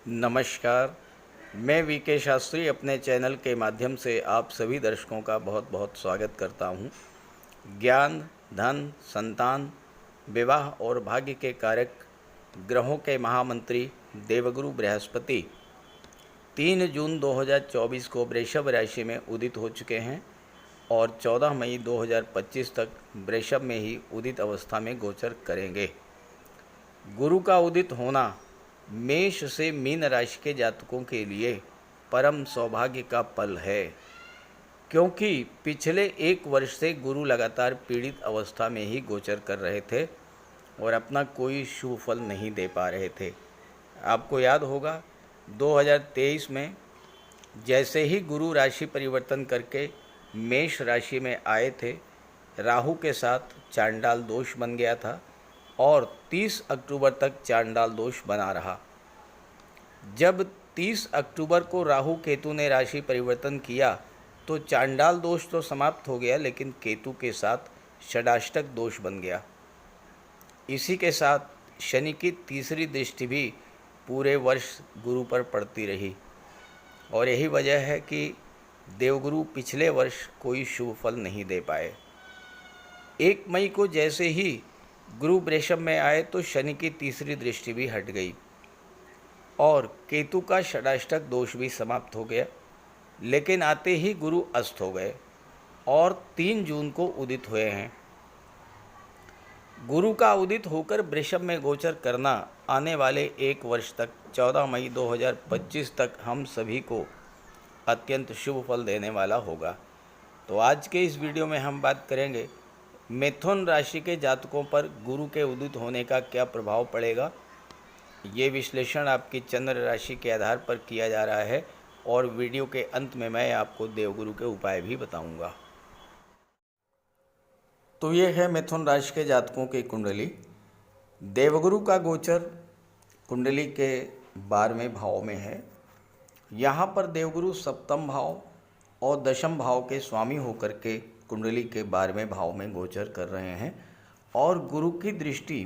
नमस्कार। मैं वीके शास्त्री अपने चैनल के माध्यम से आप सभी दर्शकों का बहुत बहुत स्वागत करता हूं। ज्ञान, धन, संतान, विवाह और भाग्य के कारक ग्रहों के महामंत्री देवगुरु बृहस्पति 3 जून 2024 को वृषभ राशि में उदित हो चुके हैं और 14 मई 2025 तक वृषभ में ही उदित अवस्था में गोचर करेंगे। गुरु का उदित होना मेष से मीन राशि के जातकों के लिए परम सौभाग्य का पल है, क्योंकि पिछले 1 वर्ष से गुरु लगातार पीड़ित अवस्था में ही गोचर कर रहे थे और अपना कोई शुभ फल नहीं दे पा रहे थे। आपको याद होगा 2023 में जैसे ही गुरु राशि परिवर्तन करके मेष राशि में आए थे, राहु के साथ चांडाल दोष बन गया था और 30 अक्टूबर तक चांडाल दोष बना रहा। जब 30 अक्टूबर को राहु केतु ने राशि परिवर्तन किया तो चांडाल दोष तो समाप्त हो गया, लेकिन केतु के साथ षडाष्टक दोष बन गया। इसी के साथ शनि की तीसरी दृष्टि भी पूरे वर्ष गुरु पर पड़ती रही और यही वजह है कि देवगुरु पिछले वर्ष कोई शुभ फल नहीं दे पाए। 1 मई को जैसे ही गुरु वृषभ में आए तो शनि की तीसरी दृष्टि भी हट गई और केतु का षडाष्टक दोष भी समाप्त हो गया, लेकिन आते ही गुरु अस्त हो गए और 3 जून को उदित हुए हैं। गुरु का उदित होकर वृषभ में गोचर करना आने वाले 1 वर्ष तक 14 मई 2025 तक हम सभी को अत्यंत शुभ फल देने वाला होगा। तो आज के इस वीडियो में हम बात करेंगे मिथुन राशि के जातकों पर गुरु के उदित होने का क्या प्रभाव पड़ेगा। ये विश्लेषण आपकी चंद्र राशि के आधार पर किया जा रहा है और वीडियो के अंत में मैं आपको देवगुरु के उपाय भी बताऊंगा। तो ये है मिथुन राशि के जातकों की कुंडली। देवगुरु का गोचर कुंडली के 12वें भाव में है। यहाँ पर देवगुरु सप्तम भाव और दशम भाव के स्वामी होकर के कुंडली के 12वें भाव में गोचर कर रहे हैं और गुरु की दृष्टि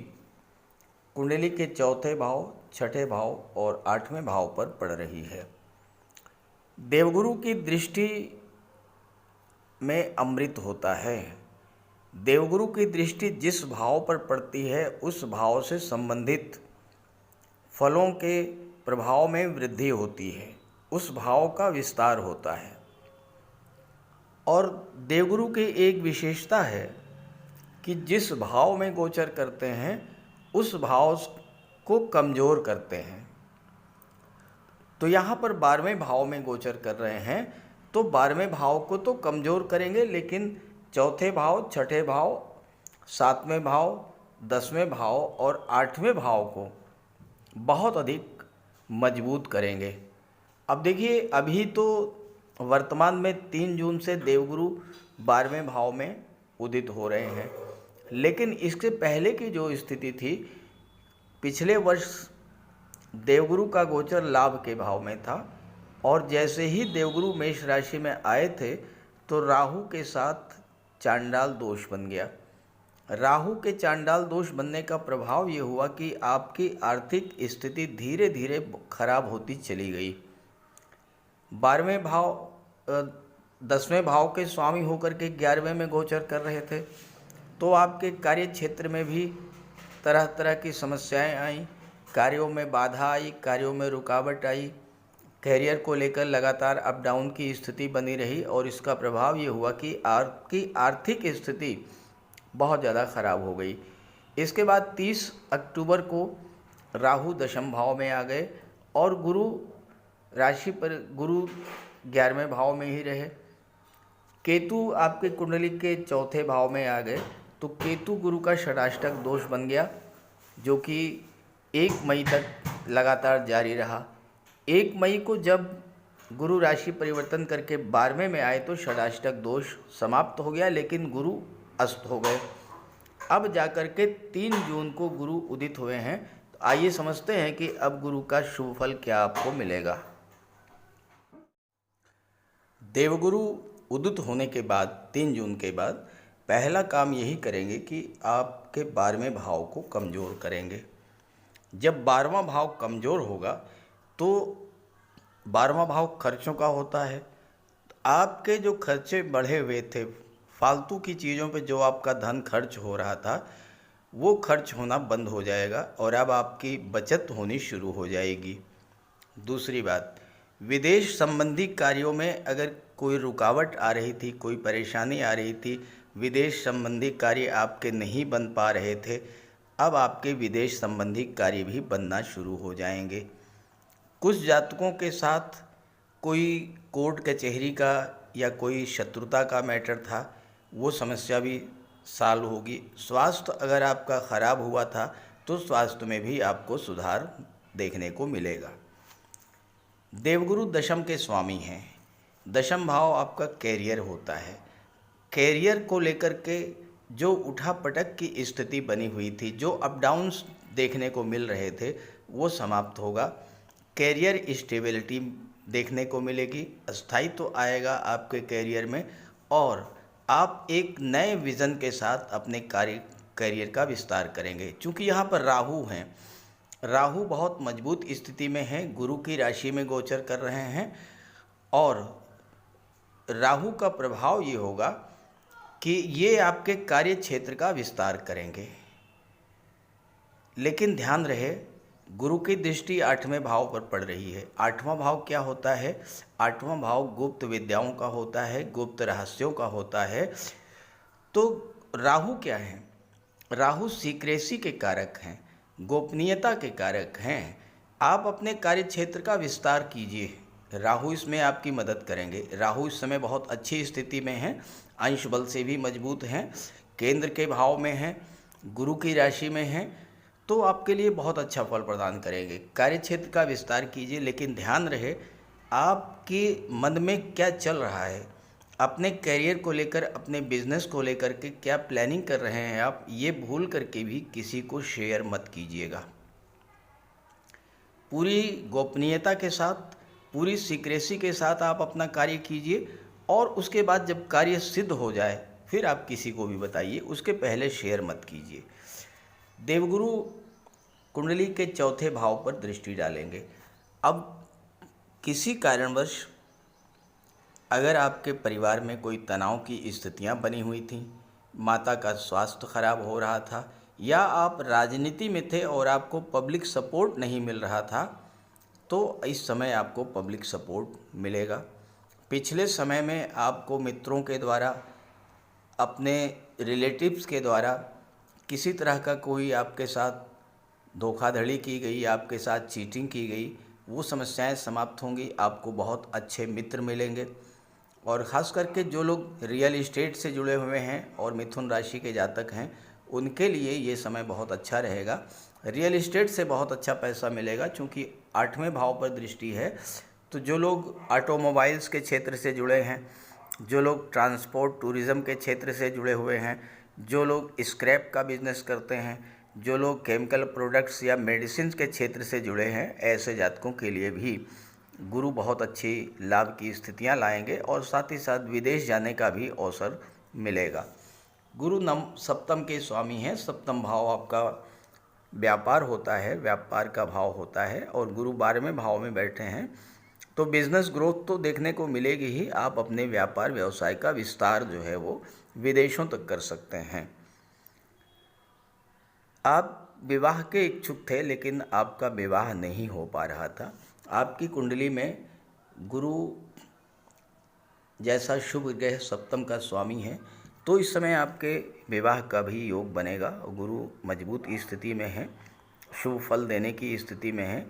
कुंडली के 4थे भाव, 6ठे भाव और 8वें भाव पर पड़ रही है। देवगुरु की दृष्टि में अमृत होता है। देवगुरु की दृष्टि जिस भाव पर पड़ती है उस भाव से संबंधित फलों के प्रभाव में वृद्धि होती है, उस भाव का विस्तार होता है। और देवगुरु की एक विशेषता है कि जिस भाव में गोचर करते हैं उस भाव को कमज़ोर करते हैं। तो यहाँ पर 12वें भाव में गोचर कर रहे हैं तो 12वें भाव को तो कमज़ोर करेंगे, लेकिन 4थे भाव, 6ठे भाव, 7वें भाव, 10वें भाव और 8वें भाव को बहुत अधिक मजबूत करेंगे। अब देखिए, अभी तो वर्तमान में 3 जून से देवगुरु 12वें भाव में उदित हो रहे हैं, लेकिन इसके पहले की जो स्थिति थी, पिछले वर्ष देवगुरु का गोचर लाभ के भाव में था और जैसे ही देवगुरु मेष राशि में आए थे तो राहु के साथ चांडाल दोष बन गया। राहु के चांडाल दोष बनने का प्रभाव ये हुआ कि आपकी आर्थिक स्थिति धीरे धीरे खराब होती चली गई। 12वें भाव 10वें भाव के स्वामी होकर के 11वें में गोचर कर रहे थे तो आपके कार्य क्षेत्र में भी तरह तरह की समस्याएं आई, कार्यों में बाधा आई, कार्यों में रुकावट आई, कैरियर को लेकर लगातार अप डाउन की स्थिति बनी रही और इसका प्रभाव ये हुआ कि आपकी आर्थिक स्थिति बहुत ज़्यादा ख़राब हो गई। इसके बाद 30 अक्टूबर को राहु दशम भाव में आ गए और गुरु राशि पर गुरु 11वें भाव में ही रहे। केतु आपके कुंडली के 4थे भाव में आ गए तो केतु गुरु का षडाष्टक दोष बन गया, जो कि 1 मई तक लगातार जारी रहा। 1 मई को जब गुरु राशि परिवर्तन करके 12वें में आए तो षडाष्टक दोष समाप्त हो गया, लेकिन गुरु अस्त हो गए। अब जाकर के 3 जून को गुरु उदित हुए हैं। तो आइए समझते हैं कि अब गुरु का शुभ फल क्या आपको मिलेगा। देवगुरु उदित होने के बाद 3 जून के बाद पहला काम यही करेंगे कि आपके 12वें भाव को कमज़ोर करेंगे। जब 12वां भाव कमज़ोर होगा तो 12वां भाव खर्चों का होता है। आपके जो खर्चे बढ़े हुए थे, फालतू की चीज़ों पे जो आपका धन खर्च हो रहा था, वो खर्च होना बंद हो जाएगा और अब आपकी बचत होनी शुरू हो जाएगी। दूसरी बात, विदेश संबंधी कार्यों में अगर कोई रुकावट आ रही थी, कोई परेशानी आ रही थी, विदेश संबंधी कार्य आपके नहीं बन पा रहे थे, अब आपके विदेश संबंधी कार्य भी बनना शुरू हो जाएंगे। कुछ जातकों के साथ कोई कोर्ट कचहरी का या कोई शत्रुता का मैटर था, वो समस्या भी सॉल्व होगी। स्वास्थ्य अगर आपका खराब हुआ था तो स्वास्थ्य में भी आपको सुधार देखने को मिलेगा। देवगुरु दशम के स्वामी हैं। दशम भाव आपका कैरियर होता है। कैरियर को लेकर के जो उठा पटक की स्थिति बनी हुई थी, जो अप डाउन्स देखने को मिल रहे थे, वो समाप्त होगा। कैरियर स्टेबिलिटी देखने को मिलेगी, स्थायित्व तो आएगा आपके कैरियर में और आप एक नए विज़न के साथ अपने कैरियर का विस्तार करेंगे। क्योंकि यहाँ पर राहु हैं, राहु बहुत मजबूत स्थिति में हैं, गुरु की राशि में गोचर कर रहे हैं और राहु का प्रभाव ये होगा कि ये आपके कार्य क्षेत्र का विस्तार करेंगे। लेकिन ध्यान रहे, गुरु की दृष्टि 8वें भाव पर पड़ रही है। 8वां भाव क्या होता है? 8वां भाव गुप्त विद्याओं का होता है, गुप्त रहस्यों का होता है। तो राहु क्या है? राहु सीक्रेसी के कारक हैं, गोपनीयता के कारक हैं। आप अपने कार्य क्षेत्र का विस्तार कीजिए, राहु इसमें आपकी मदद करेंगे। राहु इस समय बहुत अच्छी स्थिति में हैं, अंश बल से भी मजबूत हैं, केंद्र के भाव में हैं, गुरु की राशि में हैं, तो आपके लिए बहुत अच्छा फल प्रदान करेंगे। कार्य क्षेत्र का विस्तार कीजिए, लेकिन ध्यान रहे आपके मन में क्या चल रहा है, अपने करियर को लेकर, अपने बिजनेस को लेकर के क्या प्लानिंग कर रहे हैं आप, ये भूल करके भी किसी को शेयर मत कीजिएगा। पूरी गोपनीयता के साथ, पूरी सीक्रेसी के साथ आप अपना कार्य कीजिए और उसके बाद जब कार्य सिद्ध हो जाए फिर आप किसी को भी बताइए, उसके पहले शेयर मत कीजिए। देवगुरु कुंडली के 4थे भाव पर दृष्टि डालेंगे। अब किसी कारणवश अगर आपके परिवार में कोई तनाव की स्थितियां बनी हुई थीं, माता का स्वास्थ्य खराब हो रहा था, या आप राजनीति में थे और आपको पब्लिक सपोर्ट नहीं मिल रहा था, तो इस समय आपको पब्लिक सपोर्ट मिलेगा। पिछले समय में आपको मित्रों के द्वारा, अपने रिलेटिव्स के द्वारा किसी तरह का कोई आपके साथ धोखाधड़ी की गई, आपके साथ चीटिंग की गई, वो समस्याएं समाप्त होंगी। आपको बहुत अच्छे मित्र मिलेंगे और ख़ास करके जो लोग रियल इस्टेट से जुड़े हुए हैं और मिथुन राशि के जातक हैं, उनके लिए ये समय बहुत अच्छा रहेगा। रियल इस्टेट से बहुत अच्छा पैसा मिलेगा, क्योंकि 8वें भाव पर दृष्टि है। तो जो लोग ऑटोमोबाइल्स के क्षेत्र से जुड़े हैं, जो लोग ट्रांसपोर्ट टूरिज़्म के क्षेत्र से जुड़े हुए हैं, जो लोग स्क्रैप का बिजनेस करते हैं, जो लोग केमिकल प्रोडक्ट्स या मेडिसिन के क्षेत्र से जुड़े हैं, ऐसे जातकों के लिए भी गुरु बहुत अच्छी लाभ की स्थितियां लाएंगे और साथ ही साथ विदेश जाने का भी अवसर मिलेगा। गुरु सप्तम के स्वामी हैं। सप्तम भाव आपका व्यापार होता है, व्यापार का भाव होता है और गुरु 12वें भाव में बैठे हैं, तो बिज़नेस ग्रोथ तो देखने को मिलेगी ही। आप अपने व्यापार व्यवसाय का विस्तार जो है वो विदेशों तक कर सकते हैं। आप विवाह के इच्छुक थे, लेकिन आपका विवाह नहीं हो पा रहा था। आपकी कुंडली में गुरु जैसा शुभ ग्रह सप्तम का स्वामी है, तो इस समय आपके विवाह का भी योग बनेगा। गुरु मजबूत स्थिति में है, शुभ फल देने की स्थिति में है,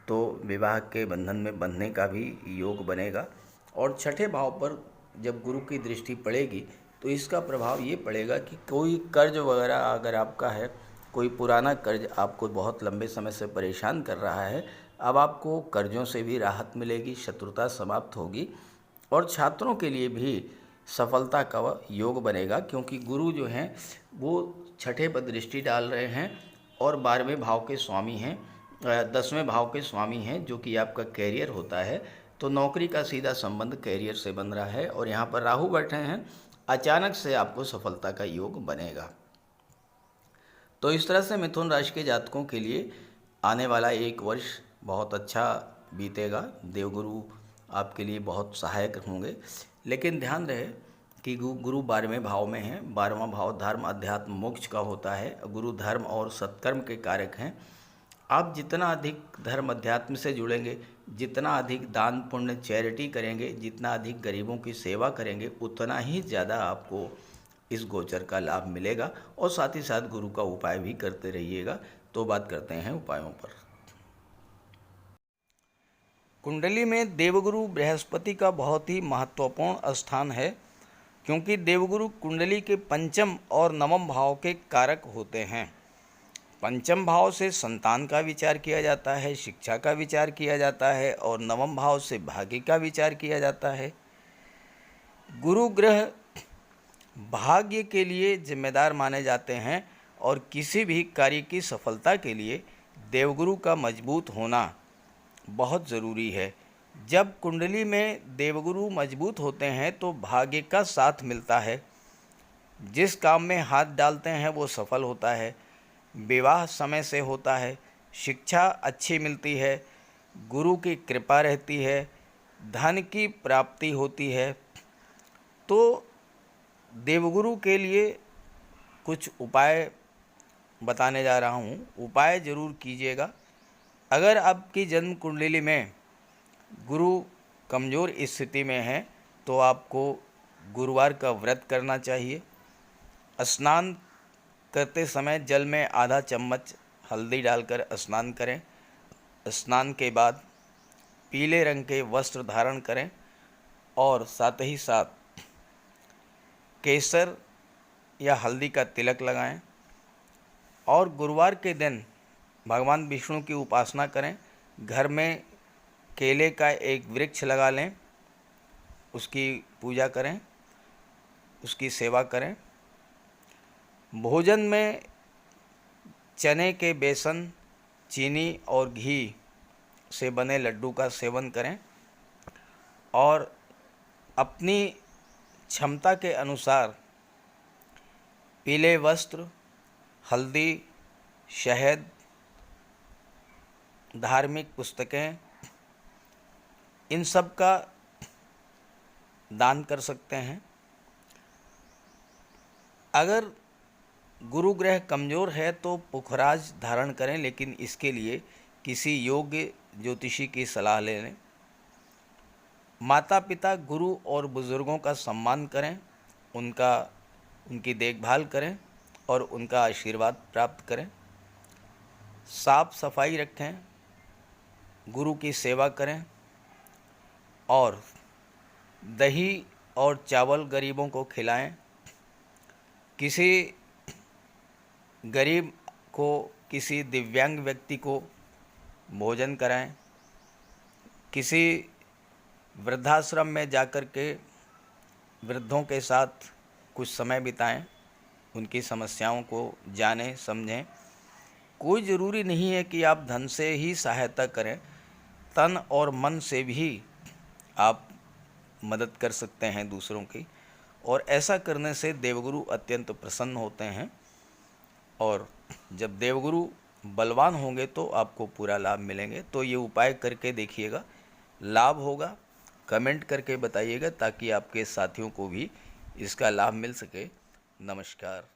तो विवाह के बंधन में बंधने का भी योग बनेगा। और 6ठे भाव पर जब गुरु की दृष्टि पड़ेगी तो इसका प्रभाव ये पड़ेगा कि कोई कर्ज वगैरह अगर आपका है, कोई पुराना कर्ज आपको बहुत लंबे समय से परेशान कर रहा है, अब आपको कर्जों से भी राहत मिलेगी, शत्रुता समाप्त होगी और छात्रों के लिए भी सफलता का योग बनेगा, क्योंकि गुरु जो हैं वो 6ठे पर दृष्टि डाल रहे हैं और 12वें भाव के स्वामी हैं, 10वें भाव के स्वामी हैं, जो कि आपका कैरियर होता है। तो नौकरी का सीधा संबंध कैरियर से बन रहा है और यहाँ पर राहु बैठे हैं, अचानक से आपको सफलता का योग बनेगा। तो इस तरह से मिथुन राशि के जातकों के लिए आने वाला 1 वर्ष बहुत अच्छा बीतेगा। देवगुरु आपके लिए बहुत सहायक होंगे। लेकिन ध्यान रहे कि गुरु 12वें भाव में है। 12वां भाव धर्म, अध्यात्म, मोक्ष का होता है। गुरु धर्म और सत्कर्म के कारक हैं। आप जितना अधिक धर्म अध्यात्म से जुड़ेंगे, जितना अधिक दान पुण्य चैरिटी करेंगे, जितना अधिक गरीबों की सेवा करेंगे, उतना ही ज़्यादा आपको इस गोचर का लाभ मिलेगा। और साथ ही साथ गुरु का उपाय भी करते रहिएगा। तो बात करते हैं उपायों पर। कुंडली में देवगुरु बृहस्पति का बहुत ही महत्वपूर्ण स्थान है, क्योंकि देवगुरु कुंडली के पंचम और नवम भाव के कारक होते हैं। पंचम भाव से संतान का विचार किया जाता है, शिक्षा का विचार किया जाता है, और नवम भाव से भाग्य का विचार किया जाता है। गुरु ग्रह भाग्य के लिए जिम्मेदार माने जाते हैं, और किसी भी कार्य की सफलता के लिए देवगुरु का मजबूत होना बहुत ज़रूरी है। जब कुंडली में देवगुरु मजबूत होते हैं तो भाग्य का साथ मिलता है। जिस काम में हाथ डालते हैं वो सफल होता है। विवाह समय से होता है। शिक्षा अच्छी मिलती है। गुरु की कृपा रहती है। धन की प्राप्ति होती है। तो देवगुरु के लिए कुछ उपाय बताने जा रहा हूँ। उपाय ज़रूर कीजिएगा। अगर आपकी जन्म कुंडली में गुरु कमज़ोर स्थिति में है तो आपको गुरुवार का व्रत करना चाहिए। स्नान करते समय जल में आधा चम्मच हल्दी डालकर स्नान करें। स्नान के बाद पीले रंग के वस्त्र धारण करें और साथ ही साथ केसर या हल्दी का तिलक लगाएं। और गुरुवार के दिन भगवान विष्णु की उपासना करें। घर में केले का एक वृक्ष लगा लें, उसकी पूजा करें, उसकी सेवा करें। भोजन में चने के बेसन, चीनी और घी से बने लड्डू का सेवन करें। और अपनी क्षमता के अनुसार पीले वस्त्र, हल्दी, शहद, धार्मिक पुस्तकें, इन सब का दान कर सकते हैं। अगर गुरु ग्रह कमज़ोर है तो पुखराज धारण करें, लेकिन इसके लिए किसी योग्य ज्योतिषी की सलाह ले लें। माता पिता, गुरु और बुज़ुर्गों का सम्मान करें, उनकी देखभाल करें और उनका आशीर्वाद प्राप्त करें। साफ सफाई रखें, गुरु की सेवा करें और दही और चावल गरीबों को खिलाएं। किसी गरीब को, किसी दिव्यांग व्यक्ति को भोजन कराएं। किसी वृद्धाश्रम में जाकर के वृद्धों के साथ कुछ समय बिताएं, उनकी समस्याओं को जानें, समझें। कोई ज़रूरी नहीं है कि आप धन से ही सहायता करें, तन और मन से भी आप मदद कर सकते हैं दूसरों की। और ऐसा करने से देवगुरु अत्यंत प्रसन्न होते हैं। और जब देवगुरु बलवान होंगे तो आपको पूरा लाभ मिलेंगे। तो ये उपाय करके देखिएगा, लाभ होगा। कमेंट करके बताइएगा ताकि आपके साथियों को भी इसका लाभ मिल सके। नमस्कार।